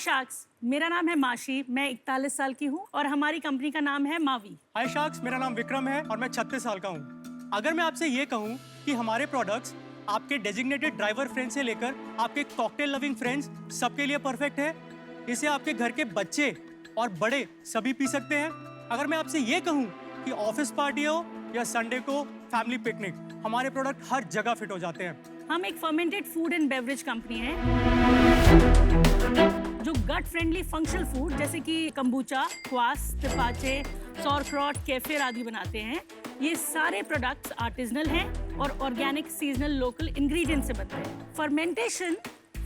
Sharks, मेरा नाम है माशी, मैं 41 साल की हूँ और हमारी कंपनी का नाम है मावी। हाय शार्क्स, मेरा नाम विक्रम है और मैं 36 साल का हूँ। अगर मैं आपसे ये कहूँ कि हमारे प्रोडक्ट्स आपके डेजिग्नेटेड ड्राइवर फ्रेंड से लेकर आपके कॉकटेल लविंग फ्रेंड्स सबके लिए परफेक्ट है। इसे आपके घर के बच्चे और बड़े सभी पी सकते हैं। अगर मैं आपसे ये कहूँ कि ऑफिस पार्टी हो या संडे को फैमिली पिकनिक, हमारे प्रोडक्ट हर जगह फिट हो जाते हैं। हम एक fermented food and beverage company है जो गट फ्रेंडली फंक्शनल फूड जैसे कि कंबूचा, क्वास, तिपाचे, सॉरक्रॉट, केफिर आदि बनाते हैं। ये सारे प्रोडक्ट्स आर्टिजनल हैं और ऑर्गेनिक, सीजनल, लोकल इंग्रेडिएंट से बनते हैं। फर्मेंटेशन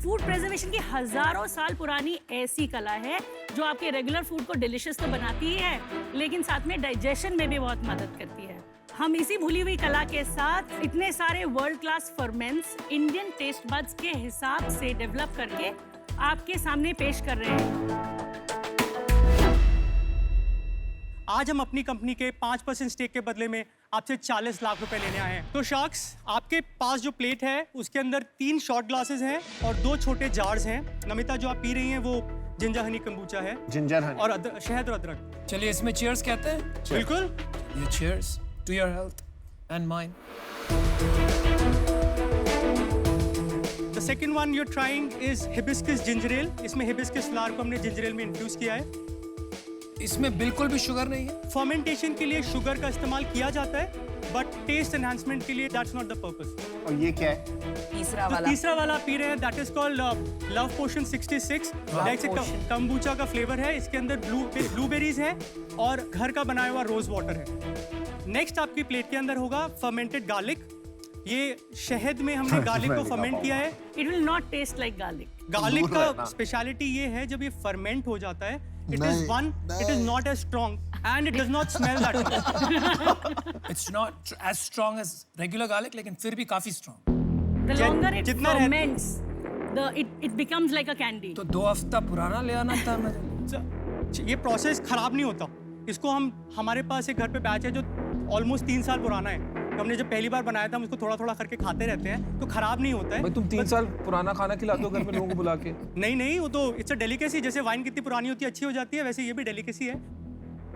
फूड प्रिजर्वेशन की हजारों साल पुरानी ऐसी कला है जो आपके रेगुलर फूड को डिलिशियस तो बनाती ही है, लेकिन साथ में डाइजेशन में भी बहुत मदद करती है। हम इसी भूली हुई कला के साथ इतने सारे world class ferments Indian taste buds के हिसाब से डेवलप करके आपके सामने पेश कर रहे हैं। आज हम अपनी कंपनी के 5% स्टेक के बदले में आपसे 40 लाख रुपए लेने आए हैं। तो शार्क्स, आपके पास जो प्लेट है उसके अंदर 3 शॉट ग्लासेस हैं और 2 छोटे जार्स हैं। नमिता, जो आप पी रही हैं वो जिंजर हनी कंबूचा है। जिंजर हनी और शहद और अदरक। चलिए इसमें चीयर्स कहते हैं। बिल्कुल। ये cheers to your health and mine. The second one you are trying is hibiscus ginger ale. इसमें हिबिस्कस फ्लावर को हमने जिंजर एल में इन्फ्यूज किया है। इसमें बिल्कुल भी शुगर नहीं है। फर्मेंटेशन के लिए शुगर का इस्तेमाल किया जाता है, बट टेस्ट एनहांसमेंट के लिए दैट्स नॉट द पर्पस। और ये क्या है? तीसरा वाला पी रहे हैं, that is called love potion 66। Kombucha का फ्लेवर है। इसके अंदर ब्लूबेरीज है और घर का बनाया हुआ रोज वाटर है। नेक्स्ट आपकी प्लेट के अंदर होगा फर्मेंटेड गार्लिक। ये शहद में हमने गार्लिक को फर्मेंट किया है। It will not taste like garlic. Garlic का स्पेशलिटी ये है, जब ये फर्मेंट हो जाता है, it is not as strong and it does not smell that much. It's not as strong as regular garlic, लेकिन फिर भी काफी strong. The longer it जितना ferments, it becomes like a candy. तो 2 हफ्ता पुराना ले आना था मुझे। ये प्रोसेस खराब नहीं होता। इसको हमारे पास एक घर पे बैच है जो ऑलमोस्ट 3 साल पुराना है। तो हमने जब पहली बार बनाया था, हम उसको थोड़ा थोड़ा करके खाते रहते हैं, तो खराब नहीं होता है। भाई तुम 3 साल पुराना खाना खिलाते हो घर में लोगों को बुला के? नहीं, वो तो इट्स अ डेलिकेसी। जैसे वाइन कितनी पुरानी होती है अच्छी हो जाती है, वैसे ये भी डेलिकेसी है।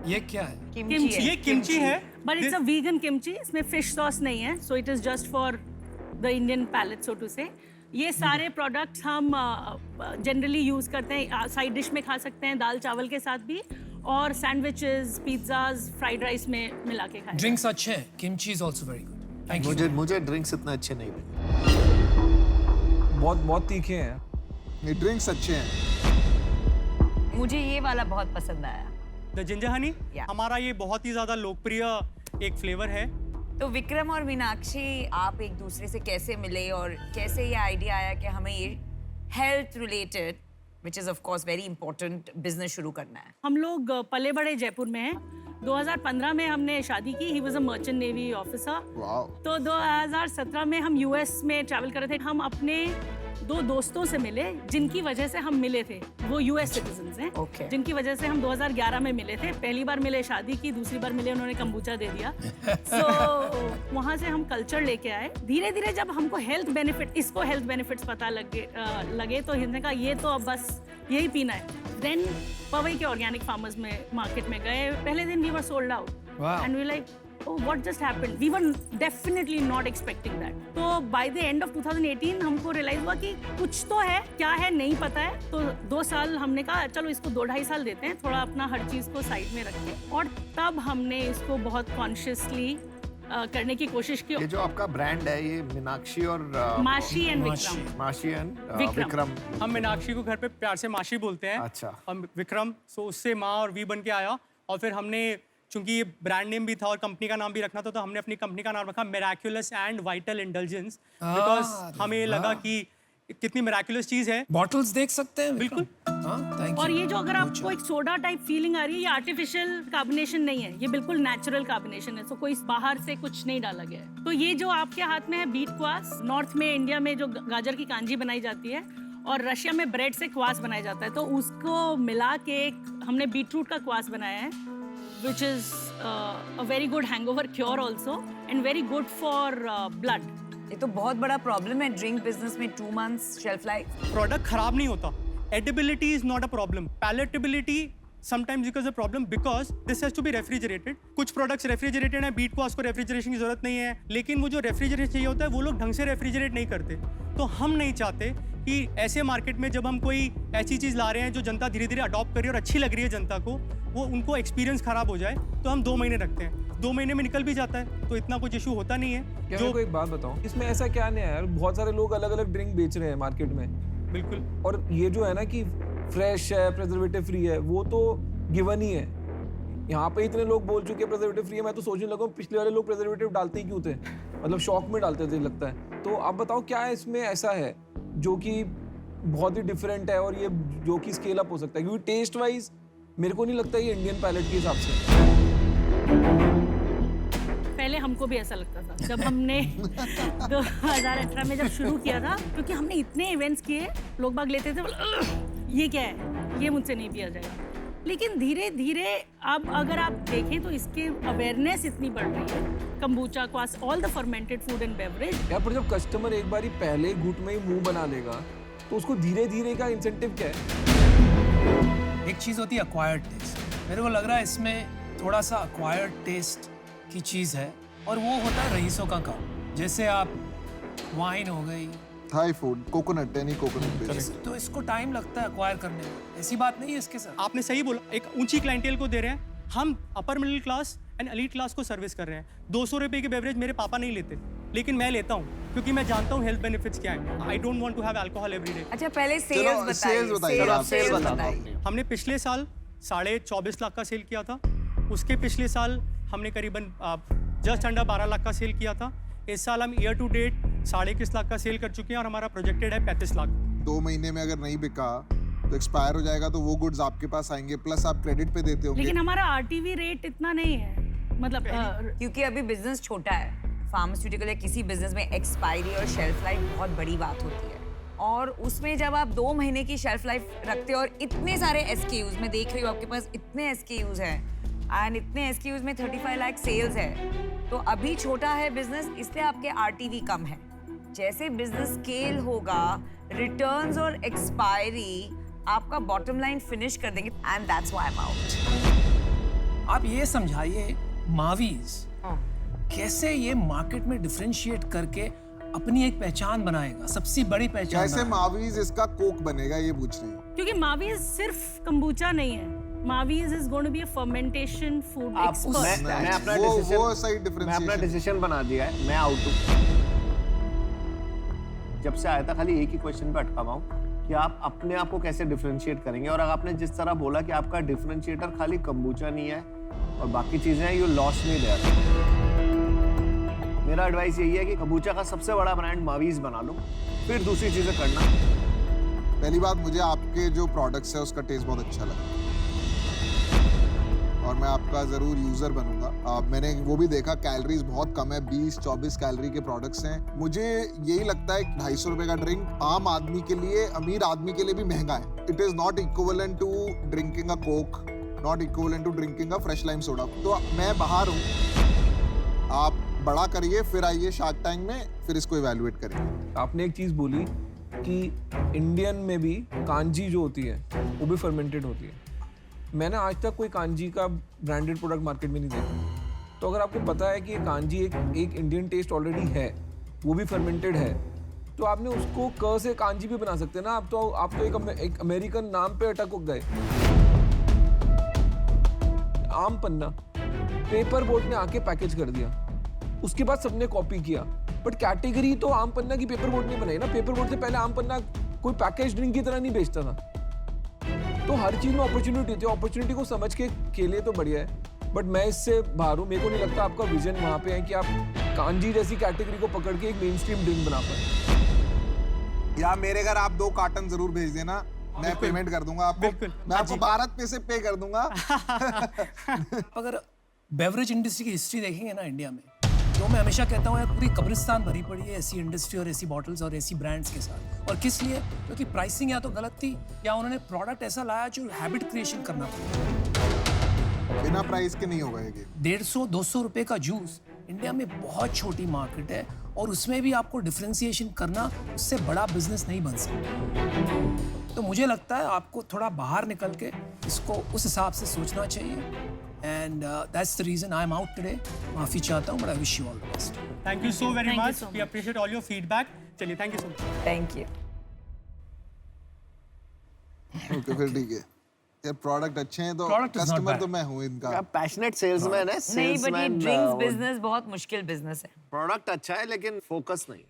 ये क्या है? Kimchi. ये किमची है, But it's a vegan kimchi. इसमें fish sauce नहीं है, so it is just for the Indian palate, so to say. ये सारे प्रोडक्ट्स हम जनरली यूज करते हैं, साइड डिश में खा सकते हैं, दाल चावल के साथ भी, और सैंडविचेस, पिज्जाज, फ्राइड राइस में मिला के खाएं। ड्रिंक्स अच्छे हैं। Kimchi is also very good. Thank you. मुझे ड्रिंक्स इतने अच्छे नहीं लगे। बहुत तीखे हैं। ये ड्रिंक्स अच्छे हैं। मुझे ये वाला बहुत पसंद आया। The ginger Honey Yeah. हमारा ये बहुत ही ज्यादा लोकप्रिय एक फ्लेवर है। तो विक्रम और मीनाक्षी, आप एक दूसरे से कैसे मिले और कैसे ये आइडिया आया कि हमें ये health related, which is of course very important, business शुरू करना है? हम लोग पले बड़े जयपुर में हैं। 2015 में हमने शादी की। He was a merchant navy officer. Wow. तो 2017 में हम यूएस में ट्रैवल कर रहे थे। हम अपने 2 दोस्तों से मिले जिनकी वजह से हम मिले थे। वो यूएस सिटीजन्स हैं। Okay. जिनकी वजह से हम 2011 में मिले थे। पहली बार मिले शादी की, दूसरी बार मिले उन्होंने कंबूचा दे दिया। सो वहाँ से हम कल्चर लेके आए। धीरे धीरे जब हमको इसको हेल्थ बेनिफिट्स पता लगे तो हमने कहा ये तो अब बस यही पीना है। देन पवई के ऑर्गेनिक फार्मर्स में मार्केट में गए। पहले दिन we were sold out and we like, oh, what just happened? We were definitely not expecting that. तो by the end of 2018 हमको रियलाइज हुआ कि कुछ तो है, क्या है नहीं पता है। तो 2 साल हमने कहा चलो इसको 2-2.5 साल देते हैं, थोड़ा अपना हर चीज़ को साइड में रख के, और तब हमने इसको बहुत कॉन्शियसली करने की कोशिश की। ये जो आपका ब्रांड है, ये मीनाक्षी और माशी एंड विक्रम। माशी एंड विक्रम। विक्रम। हम मीनाक्षी को घर पे प्यार से माशी बोलते हैं। अच्छा। हम विक्रम, सो उससे माँ और वी बन के आया। और फिर हमने, चूंकि ये ब्रांड नेम भी था और कंपनी का नाम भी रखना था, तो हमने अपनी कंपनी का नाम रखा Miraculous and vital indulgence, because हमें लगा कि कितनी मिराक्युलस चीज है। बॉटल्स देख सकते हैं? बिल्कुल। हाँ, थैंक और यू। ये जो अगर आपको एक सोडा टाइप फीलिंग आ रही है, ये आर्टिफिशियल कार्बोनेशन नहीं है, ये बिल्कुल नेचुरल कार्बोनेशन है। तो कोई बाहर से कुछ नहीं डाला गया है। तो ये जो आपके हाथ में है बीट क्वास, नॉर्थ में इंडिया में जो गाजर की कांजी बनाई जाती है, और रशिया में ब्रेड से क्वास बनाया जाता है, तो उसको मिला के हमने बीटरूट का क्वास बनाया है, which is a very good hangover cure also and very good for blood. ये तो बहुत बड़ा प्रॉब्लम है ड्रिंक बिजनेस में, 2 months शेल्फ लाइफ। प्रोडक्ट खराब नहीं होता। edibility is not a problem. Palatability sometimes becomes a problem because this has to be refrigerated. कुछ products refrigerated हैं, beet को उसको refrigeration की जरूरत नहीं है, लेकिन वो जो refrigeration चाहिए होता है वो लोग ढंग से refrigerate नहीं करते. तो हम नहीं चाहते कि ऐसे मार्केट में जब हम कोई ऐसी चीज़ ला रहे हैं जो जनता धीरे धीरे अडॉप्ट कर रही है और अच्छी लग रही है जनता को, वो उनको एक्सपीरियंस खराब हो जाए, तो हम 2 महीने रखते हैं. 2 महीने में निकल भी जाता है तो इतना कुछ इशू होता नहीं है. क्या मेरे को एक बात बताओ, इसमें ऐसा क्या नया है यार? बहुत सारे लोग अलग अलग ड्रिंक बेच रहे हैं मार्केट में. बिल्कुल. और ये जो है ना कि फ्रेश है, प्रिजर्वेटिव फ्री है, वो तो गिवन ही है. यहाँ पे इतने लोग बोल चुके हैं प्रिजर्वेटिव फ्री है, मैं तो सोचने लगा पिछले वाले लोग प्रिजर्वेटिव डालते ही क्यों थे, मतलब शौक में डालते थे लगता है. तो आप बताओ क्या इसमें ऐसा है जो कि बहुत ही डिफरेंट है और ये जो कि स्केल अप हो सकता है? क्योंकि टेस्ट वाइज मेरे को नहीं लगता ये इंडियन पैलेट के हिसाब से. पहले हमको भी ऐसा लगता था जब हमने 2018 में जब शुरू किया था, क्योंकि हमने इतने इवेंट्स किए, लोग बाग लेते थे, ये क्या है, ये मुझसे नहीं पिया जाएगा. लेकिन धीरे धीरे अब अगर आप देखें तो इसके अवेयरनेस इतनी बढ़ रही है. Kombucha, cos, all the fermented food and beverage. यार पर जब कस्टमर एक बार ही पहले घूंट में ही मुंह बना लेगा तो उसको धीरे धीरे का इंसेंटिव क्या है? एक चीज़ होती है अक्वायर्ड टेस्ट. मेरे को लग रहा है इसमें थोड़ा सा अक्वायर्ड टेस्ट की चीज़ है और वो होता है रईसों का काम. जैसे आप वाइन हो गई, Thai food, coconut, any coconut based. तो इसको टाइम लगता है अक्वायर करने में. ऐसी बात नहीं है इसके साथ. आपने सही बोला, एक ऊंची क्लाइंटेल को दे रहे हैं. हम upper middle class and elite class को सर्विस कर रहे हैं. 200 रुपए की बेवरेज मेरे पापा नहीं लेते, लेकिन मैं लेता हूँ क्योंकि मैं जानता हूँ हेल्थ बेनिफिट्स क्या है. I don't want to have alcohol every day. अच्छा पहले चलो, सेल्स sales बताइए, बताइए. आप sales बताओ. हमने पिछले साल 24.5 लाख का सेल किया था. उसके पिछले साल हमने करीबन जस्ट अंडर 12 लाख का सेल किया था. इस साल हम ईयर टू डेट 21.5 लाख का सेल कर चुके हैं और हमारा प्रोजेक्टेड है 35 लाख. 2 महीने में अगर नहीं बिका तो एक्सपायर हो जाएगा, तो वो गुड्स आपके पास आएंगे, प्लस आप क्रेडिट पे देते होंगे. लेकिन हमारा आरटीवी रेट इतना नहीं है, मतलब क्योंकि अभी बिजनेस छोटा है. फार्मास्यूटिकल या किसी बिजनेस में एक्सपायरी और शेल्फ लाइफ बहुत बड़ी बात होती है. और उसमें जब आप 2 महीने की शेल्फ लाइफ रखते हो और इतने सारे SKUs में देख रही हो, आपके पास इतने SKUs हैं एंड इतने SKUs में 35 लाख सेल्स है, तो अभी छोटा है बिजनेस, इसलिए आपके RTV कम है. जैसे बिजनेस स्केल होगा, रिटर्न्स और एक्सपायरी आपका बॉटम लाइन फिनिश कर देंगे and that's why I am out. आप ये समझाइए मावीज कैसे ये मार्केट में डिफरेंशिएट करके अपनी एक पहचान बनाएगा, सबसे बड़ी पहचान. कैसे मावीज इसका कोक बनेगा, ये पूछ रहे हैं. क्योंकि मावीज सिर्फ कंबूचा नहीं है. मावीज is going to be a fermentation food मैं एक्सपर्ट. मैं अपना वो डिसीजन सही मैं अपना डिफरेंशिएशन. डिसीजन बना दिया है. मैं आउट हूँ. जब से आया था खाली एक ही क्वेश्चन पे अटका हुआ हूँ कि आप अपने आप को कैसे डिफरेंशिएट करेंगे. और अगर आपने जिस तरह बोला कि आपका डिफरेंशिएटर खाली कंबूचा नहीं है और बाकी चीजें हैं, यू लॉस्ट मी देयर. मेरा एडवाइस यही है कि कंबूचा का सबसे बड़ा ब्रांड मावीज बना लो, फिर दूसरी चीजें करना. पहली बात, मुझे आपके जो प्रोडक्ट्स है उसका टेस्ट बहुत अच्छा लगा और मैं आपका ज़रूर यूज़र बनूंगा. मैंने वो भी देखा, कैलोरीज बहुत कम है, 20-24 कैलोरी के प्रोडक्ट्स हैं. मुझे यही लगता है 250 रुपए का ड्रिंक आम आदमी के लिए, अमीर आदमी के लिए भी महंगा है. It is not equivalent to drinking a coke, not equivalent to drinking a fresh lime soda. तो मैं बाहर हूँ, आप बड़ा करिए, फिर आइए शार्क टैंक में, फिर इसको इवैल्यूएट करेंगे. आपने एक चीज़ बोली कि इंडियन में भी कांजी जो होती है वो भी फर्मेंटेड होती है. मैंने आज तक कोई कांजी का ब्रांडेड प्रोडक्ट मार्केट में नहीं देखा. तो अगर आपको पता है कि ये कांजी एक इंडियन टेस्ट ऑलरेडी है, वो भी फर्मेंटेड है, तो आपने उसको क से कांजी भी बना सकते हैं ना. आप तो एक अमेरिकन नाम पे अटक गए. आम पन्ना पेपर बोट ने आके पैकेज कर दिया, उसके बाद सबने कॉपी किया, बट कैटेगरी तो आम पन्ना की पेपर बोट नहीं बनाई ना. पेपर बोट से पहले आम पन्ना कोई पैकेज ड्रिंक की तरह नहीं बेचता था. तो हर चीज में अपॉर्चुनिटी थी. अपॉर्चुनिटी को समझ के लिए तो बढ़िया है, बट मैं इससे बाहर हूँ. मेरे को नहीं लगता आपका विजन वहाँ पे है कि आप कांजी जैसी कैटेगरी को पकड़ के एक मेन स्ट्रीम ड्रिंक बना पाए. या मेरे घर आप 2 कार्टन जरूर भेज देना, मैं पेमेंट कर दूंगा आपको. बिल्कुल. मैं आपको भारत पे से पे कर दूंगा. अगर बेवरेज इंडस्ट्री की हिस्ट्री देखेंगे ना इंडिया में, तो मैं हमेशा कहता हूँ यार पूरी कब्रिस्तान भरी पड़ी है ऐसी इंडस्ट्री और ऐसी बॉटल्स और ऐसी ब्रांड्स के साथ. और किस लिए? क्योंकि प्राइसिंग या तो गलत थी या उन्होंने प्रोडक्ट ऐसा लाया जो हैबिट क्रिएशन करना पड़ा. बिना प्राइस के नहीं होगा ये गेम. 150-200 रुपए का जूस इंडिया में बहुत छोटी मार्केट है और उसमें भी आपको डिफरेंशिएशन करना, उससे बड़ा बिजनेस नहीं बन सकता. तो मुझे लगता है आपको थोड़ा बाहर निकल के इसको उस हिसाब से सोचना चाहिए and that's the reason I am out today. माफ़ी चाहता हूँ, but I wish you all the best. Thank you so very Thank you much. so we much. Appreciate all your feedback. चलिए, thank you so much. Thank you. Okay फिर ठीक है यार. Product अच्छे हैं तो Product is not customer bad. तो मैं हूँ इनका. आप पैशनेट सेल्समैन है. नहीं, बट ये ड्रिंक्स बिजनेस बहुत मुश्किल बिजनेस है. प्रोडक्ट अच्छा है लेकिन फोकस नहीं.